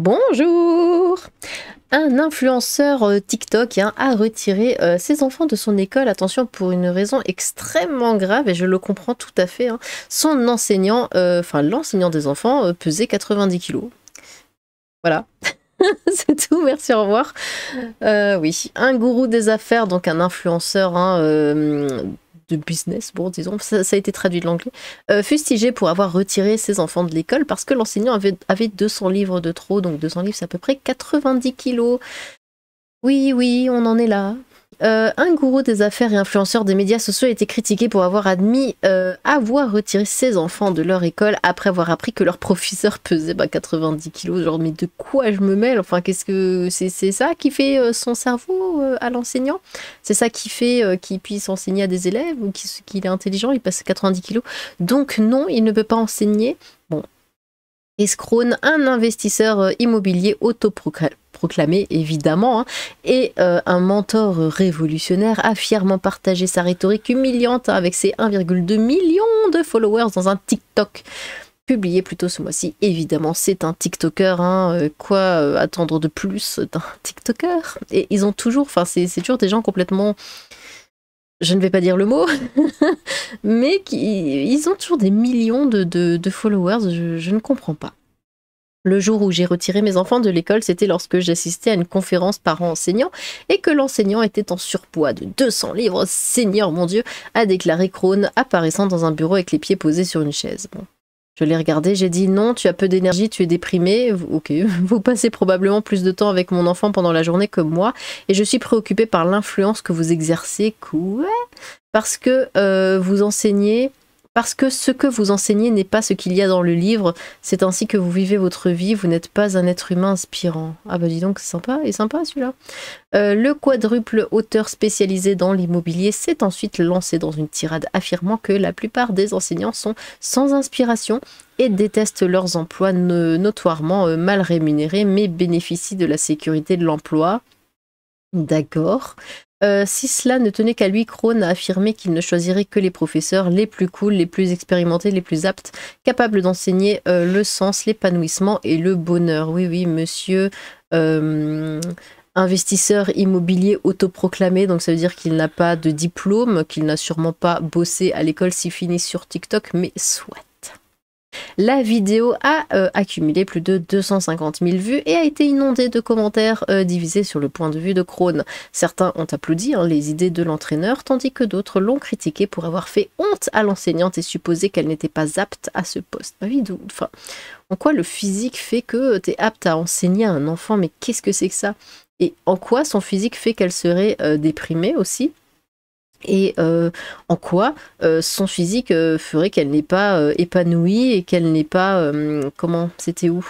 Bonjour! Un influenceur TikTok a retiré ses enfants de son école, attention, pour une raison extrêmement grave, et je le comprends tout à fait, hein. Son enseignant, enfin l'enseignant des enfants, pesait 90 kilos. Voilà, c'est tout, merci, au revoir. Oui, un gourou des affaires, donc un influenceur de business, bon, disons, ça a été traduit de l'anglais, fustigé pour avoir retiré ses enfants de l'école parce que l'enseignant avait 200 livres de trop, donc 200 livres, c'est à peu près 90 kilos. Oui, oui, on en est là. Un gourou des affaires et influenceur des médias sociaux a été critiqué pour avoir admis avoir retiré ses enfants de leur école après avoir appris que leur professeur pesait 90 kilos. Genre, mais de quoi je me mêle? Enfin, qu'est-ce que c'est ça qui fait son cerveau à l'enseignant? C'est ça qui fait qu'il puisse enseigner à des élèves ou qu'il est intelligent, il passe 90 kilos. Donc non, il ne peut pas enseigner. Bon. Escrone, un investisseur immobilier autoproclamé évidemment, hein, et un mentor révolutionnaire, a fièrement partagé sa rhétorique humiliante avec ses 1,2 million de followers dans un TikTok publié plus tôt ce mois-ci. Évidemment, c'est un TikToker, hein, quoi attendre de plus d'un TikToker? Et ils ont toujours, enfin c'est toujours des gens complètement, je ne vais pas dire le mot, mais ils ont toujours des millions de followers, je ne comprends pas. Le jour où j'ai retiré mes enfants de l'école, c'était lorsque j'assistais à une conférence parents-enseignants et que l'enseignant était en surpoids de 200 livres, Seigneur mon Dieu, a déclaré Crone, apparaissant dans un bureau avec les pieds posés sur une chaise. Bon. Je l'ai regardé, j'ai dit non, tu as peu d'énergie, tu es déprimé. Ok, vous passez probablement plus de temps avec mon enfant pendant la journée que moi et je suis préoccupée par l'influence que vous exercez. Quoi? Parce que vous enseignez... Parce que ce que vous enseignez n'est pas ce qu'il y a dans le livre, c'est ainsi que vous vivez votre vie, vous n'êtes pas un être humain inspirant. Ah bah dis donc, c'est sympa, et sympa celui-là. Le quadruple auteur spécialisé dans l'immobilier s'est ensuite lancé dans une tirade affirmant que la plupart des enseignants sont sans inspiration et détestent leurs emplois notoirement mal rémunérés, mais bénéficient de la sécurité de l'emploi. D'accord. Si cela ne tenait qu'à lui, Crone a affirmé qu'il ne choisirait que les professeurs les plus cool, les plus expérimentés, les plus aptes, capables d'enseigner le sens, l'épanouissement et le bonheur. Oui, oui, monsieur investisseur immobilier autoproclamé, donc ça veut dire qu'il n'a pas de diplôme, qu'il n'a sûrement pas bossé à l'école s'il finit sur TikTok, mais soit. La vidéo a accumulé plus de 250 000 vues et a été inondée de commentaires divisés sur le point de vue de Crone. Certains ont applaudi les idées de l'entraîneur, tandis que d'autres l'ont critiqué pour avoir fait honte à l'enseignante et supposé qu'elle n'était pas apte à ce poste. Ah oui, enfin, en quoi le physique fait que tu es apte à enseigner à un enfant? Mais qu'est-ce que c'est que ça? Et en quoi son physique fait qu'elle serait déprimée aussi? Et en quoi son physique ferait qu'elle n'est pas épanouie et qu'elle n'est pas... comment? C'était où?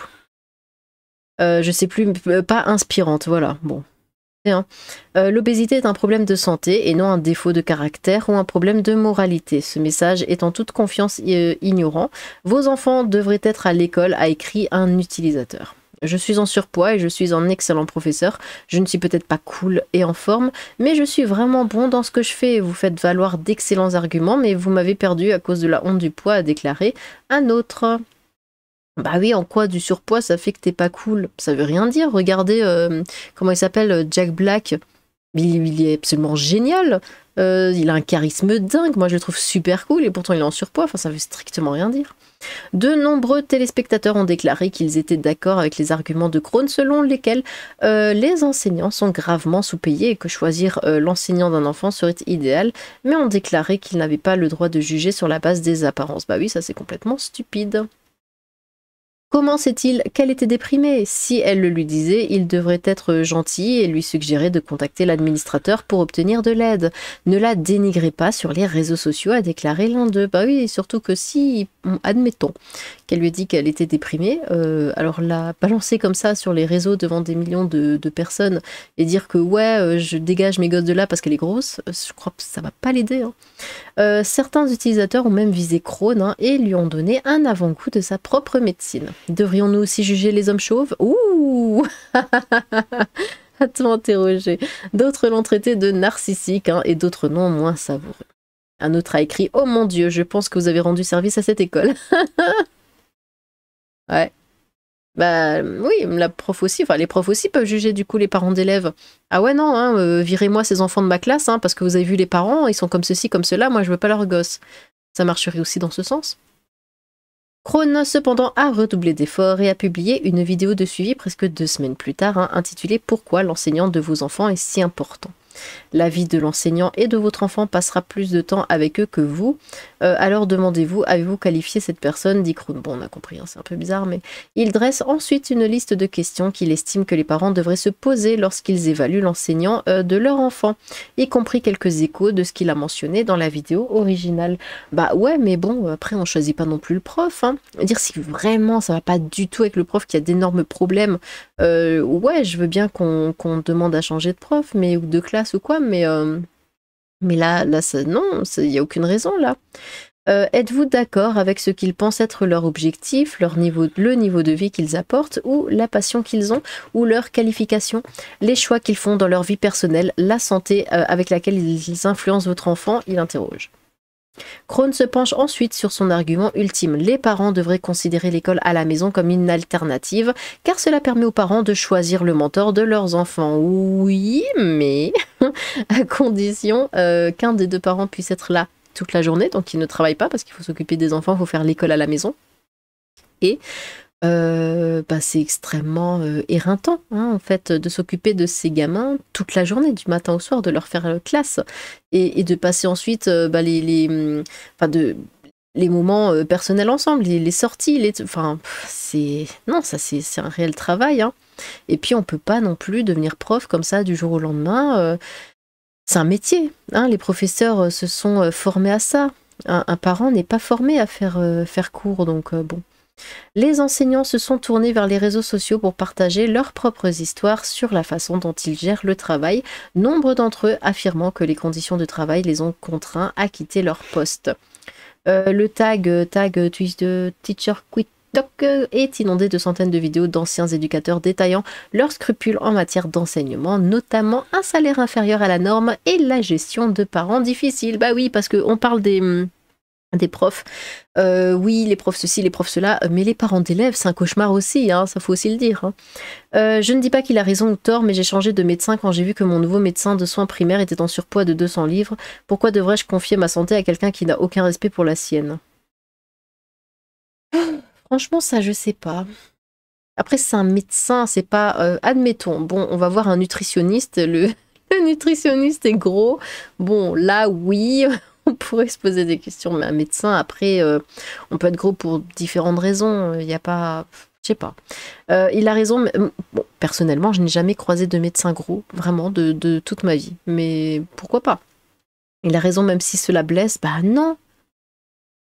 Je sais plus, pas inspirante, voilà, bon. L'obésité est un problème de santé et non un défaut de caractère ou un problème de moralité. Ce message est en toute confiance ignorant. Vos enfants devraient être à l'école, a écrit un utilisateur. Je suis en surpoids et je suis un excellent professeur. Je ne suis peut-être pas cool et en forme, mais je suis vraiment bon dans ce que je fais. Vous faites valoir d'excellents arguments, mais vous m'avez perdu à cause de la honte du poids, a déclaré un autre. Bah oui, en quoi du surpoids ça fait que t'es pas cool? Ça veut rien dire. Regardez, comment il s'appelle, Jack Black. Il est absolument génial. Il a un charisme dingue. Moi, je le trouve super cool et pourtant il est en surpoids. Enfin, ça veut strictement rien dire. De nombreux téléspectateurs ont déclaré qu'ils étaient d'accord avec les arguments de Crone selon lesquels les enseignants sont gravement sous-payés et que choisir l'enseignant d'un enfant serait idéal, mais ont déclaré qu'ils n'avaient pas le droit de juger sur la base des apparences. Bah oui, ça c'est complètement stupide. Comment sait-il qu'elle était déprimée? Si elle le lui disait, il devrait être gentil et lui suggérer de contacter l'administrateur pour obtenir de l'aide. Ne la dénigrez pas sur les réseaux sociaux, a déclaré l'un d'eux. Bah oui, surtout que si, admettons, qu'elle lui a dit qu'elle était déprimée, alors la balancer comme ça sur les réseaux devant des millions de personnes et dire que ouais, je dégage mes gosses de là parce qu'elle est grosse, je crois que ça va pas l'aider, hein. Certains utilisateurs ont même visé Crone et lui ont donné un avant-goût de sa propre médecine. Devrions-nous aussi juger les hommes chauves? Ouh. À tout interroger. D'autres l'ont traité de narcissique et d'autres non, moins savoureux. Un autre a écrit « Oh mon Dieu, je pense que vous avez rendu service à cette école. » Ouais. Bah oui, la prof aussi, enfin les profs aussi peuvent juger du coup les parents d'élèves. Ah ouais non, hein, virez-moi ces enfants de ma classe, hein, parce que vous avez vu les parents, ils sont comme ceci, comme cela, moi je veux pas leurs gosses. Ça marcherait aussi dans ce sens. Krone, cependant, a redoublé d'efforts et a publié une vidéo de suivi presque 2 semaines plus tard, hein, intitulée Pourquoi l'enseignant de vos enfants est si important. La vie de l'enseignant et de votre enfant passera plus de temps avec eux que vous. Alors demandez-vous, avez-vous qualifié cette personne, dit Krohn. Bon, on a compris, hein, c'est un peu bizarre, mais il dresse ensuite une liste de questions qu'il estime que les parents devraient se poser lorsqu'ils évaluent l'enseignant de leur enfant, y compris quelques échos de ce qu'il a mentionné dans la vidéo originale. Bah ouais, mais bon, après on choisit pas non plus le prof. Hein. Dire si vraiment ça va pas du tout avec le prof, qu'il y a d'énormes problèmes, ouais, je veux bien qu'on demande à changer de prof, mais ou de classe ou quoi, mais là, non, il n'y a aucune raison là. Êtes-vous d'accord avec ce qu'ils pensent être leur objectif, le niveau de vie qu'ils apportent, ou la passion qu'ils ont, ou leur qualification, les choix qu'ils font dans leur vie personnelle, la santé avec laquelle ils influencent votre enfant, il interroge. Krohn se penche ensuite sur son argument ultime. Les parents devraient considérer l'école à la maison comme une alternative, car cela permet aux parents de choisir le mentor de leurs enfants. Oui, mais à condition qu'un des deux parents puisse être là toute la journée, donc il ne travaille pas parce qu'il faut s'occuper des enfants, il faut faire l'école à la maison. Et bah, c'est extrêmement éreintant, hein, en fait, de s'occuper de ces gamins toute la journée, du matin au soir, de leur faire classe, et de passer ensuite bah, les moments personnels ensemble, les sorties, enfin, non, ça c'est un réel travail, hein. Et puis on peut pas non plus devenir prof comme ça du jour au lendemain. C'est un métier, hein, les professeurs se sont formés à ça. Un parent n'est pas formé à faire cours, donc bon. Les enseignants se sont tournés vers les réseaux sociaux pour partager leurs propres histoires sur la façon dont ils gèrent le travail, nombre d'entre eux affirmant que les conditions de travail les ont contraints à quitter leur poste. Le tag Teacher Quit Talk est inondé de centaines de vidéos d'anciens éducateurs détaillant leurs scrupules en matière d'enseignement, notamment un salaire inférieur à la norme et la gestion de parents difficiles. Bah oui, parce qu'on parle des profs. Oui, les profs ceci, les profs cela, mais les parents d'élèves, c'est un cauchemar aussi, hein, ça faut aussi le dire. Hein. Je ne dis pas qu'il a raison ou tort, mais j'ai changé de médecin quand j'ai vu que mon nouveau médecin de soins primaires était en surpoids de 200 livres. Pourquoi devrais-je confier ma santé à quelqu'un qui n'a aucun respect pour la sienne? Franchement, ça, je sais pas. Après, c'est un médecin, c'est pas... admettons, bon, on va voir un nutritionniste, le nutritionniste est gros. Bon, là, oui, on pourrait se poser des questions, mais un médecin, après, on peut être gros pour différentes raisons. Il n'y a pas... Je sais pas. Il a raison, mais, bon, personnellement, je n'ai jamais croisé de médecin gros, vraiment, de toute ma vie. Mais pourquoi pas? Il a raison, même si cela blesse, bah non.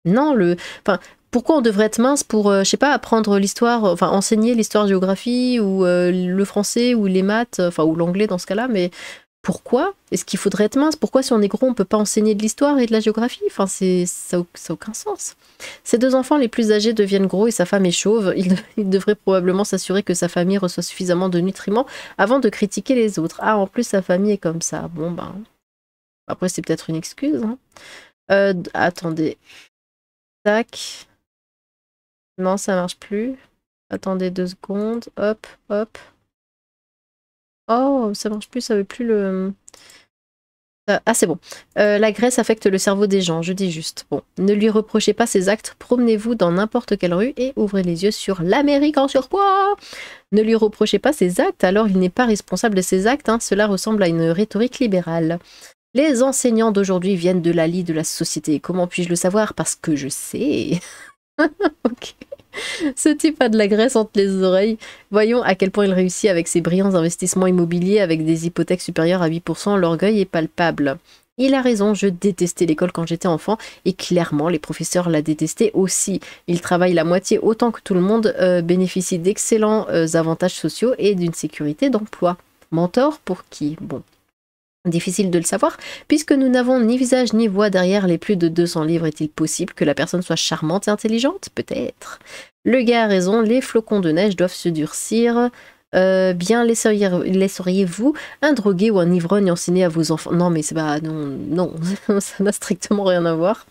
Non, enfin, pourquoi on devrait être mince pour, je sais pas, apprendre l'histoire, enfin, enseigner l'histoire-géographie, ou le français, ou les maths, enfin, ou l'anglais dans ce cas-là, mais pourquoi est-ce qu'il faudrait être mince? Pourquoi si on est gros, on peut pas enseigner de l'histoire et de la géographie? Enfin, ça n'a aucun sens. Ses deux enfants les plus âgés deviennent gros et sa femme est chauve. Il devrait probablement s'assurer que sa famille reçoit suffisamment de nutriments avant de critiquer les autres. Ah, en plus, sa famille est comme ça. Bon, ben... Après, c'est peut-être une excuse. Hein. Attendez. Tac. Non, ça marche plus. Attendez 2 secondes. Hop, hop. Oh, ça marche plus, ça veut plus le... Ah, c'est bon. La graisse affecte le cerveau des gens, je dis juste. Bon, ne lui reprochez pas ses actes, promenez-vous dans n'importe quelle rue et ouvrez les yeux sur l'Amérique en surpoids. Ne lui reprochez pas ses actes, alors il n'est pas responsable de ses actes, hein. Cela ressemble à une rhétorique libérale. Les enseignants d'aujourd'hui viennent de la lie de la société. Comment puis-je le savoir? Parce que je sais. Ok. Ce type a de la graisse entre les oreilles. Voyons à quel point il réussit avec ses brillants investissements immobiliers avec des hypothèques supérieures à 8%. L'orgueil est palpable. Il a raison, je détestais l'école quand j'étais enfant et clairement les professeurs la détestaient aussi. Ils travaillent la moitié autant que tout le monde, bénéficient d'excellents avantages sociaux et d'une sécurité d'emploi. Mentor pour qui? Bon. Difficile de le savoir, puisque nous n'avons ni visage ni voix derrière les plus de 200 livres. Est-il possible que la personne soit charmante et intelligente? Peut-être. Le gars a raison, les flocons de neige doivent se durcir. Bien laisseriez-vous un drogué ou un ivrogne enseigner à vos enfants? Non, mais c'est pas... Non, ça n'a strictement rien à voir.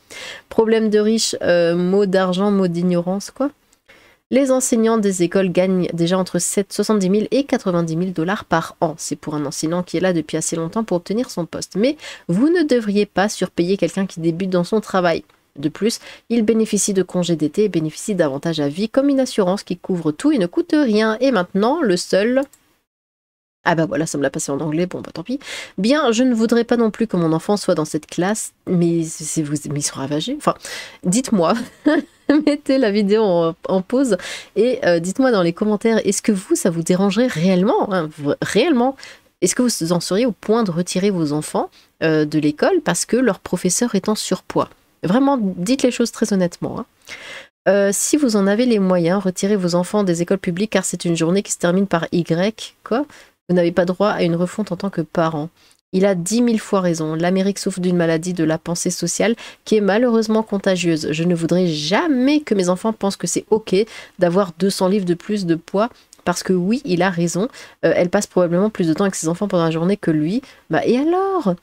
Problème de riche, mot d'argent, mot d'ignorance, quoi. Les enseignants des écoles gagnent déjà entre 70 000 et 90 000 dollars par an. C'est pour un enseignant qui est là depuis assez longtemps pour obtenir son poste. Mais vous ne devriez pas surpayer quelqu'un qui débute dans son travail. De plus, il bénéficie de congés d'été et bénéficie d'avantages à vie comme une assurance qui couvre tout et ne coûte rien. Et maintenant, le seul... Ah bah voilà, ça me l'a passé en anglais, bon bah tant pis. Bien, je ne voudrais pas non plus que mon enfant soit dans cette classe, mais ils sont ravagés. Enfin, dites-moi, mettez la vidéo en pause et dites-moi dans les commentaires, est-ce que ça vous dérangerait réellement, hein, réellement? Est-ce que vous en seriez au point de retirer vos enfants de l'école parce que leur professeur est en surpoids? Vraiment, dites les choses très honnêtement, hein. Si vous en avez les moyens, retirez vos enfants des écoles publiques car c'est une journée qui se termine par Y. Quoi? Vous n'avez pas droit à une refonte en tant que parent. Il a 10 000 fois raison. L'Amérique souffre d'une maladie de la pensée sociale qui est malheureusement contagieuse. Je ne voudrais jamais que mes enfants pensent que c'est ok d'avoir 200 livres de plus de poids. Parce que oui, il a raison. Elle passe probablement plus de temps avec ses enfants pendant la journée que lui. Bah et alors?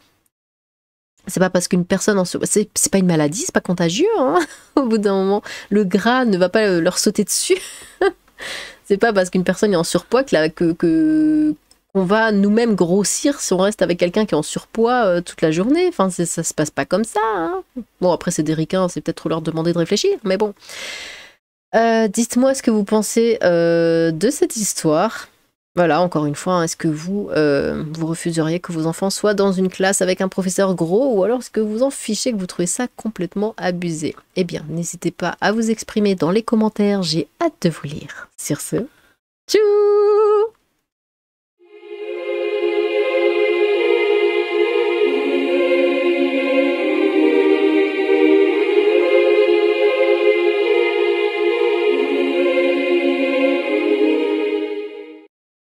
C'est pas parce qu'une personne c'est pas une maladie, c'est pas contagieux, hein. Au bout d'un moment, le gras ne va pas leur sauter dessus. C'est pas parce qu'une personne est en surpoids qu'on va nous-mêmes grossir si on reste avec quelqu'un qui est en surpoids toute la journée. Enfin, ça se passe pas comme ça, hein. Bon, après, c'est des ricains, c'est peut-être trop leur demander de réfléchir, mais bon. Dites-moi ce que vous pensez de cette histoire. Voilà, encore une fois, est-ce que vous refuseriez que vos enfants soient dans une classe avec un professeur gros ou alors est-ce que vous en fichez, que vous trouvez ça complètement abusé? Eh bien, n'hésitez pas à vous exprimer dans les commentaires, j'ai hâte de vous lire. Sur ce, tchou!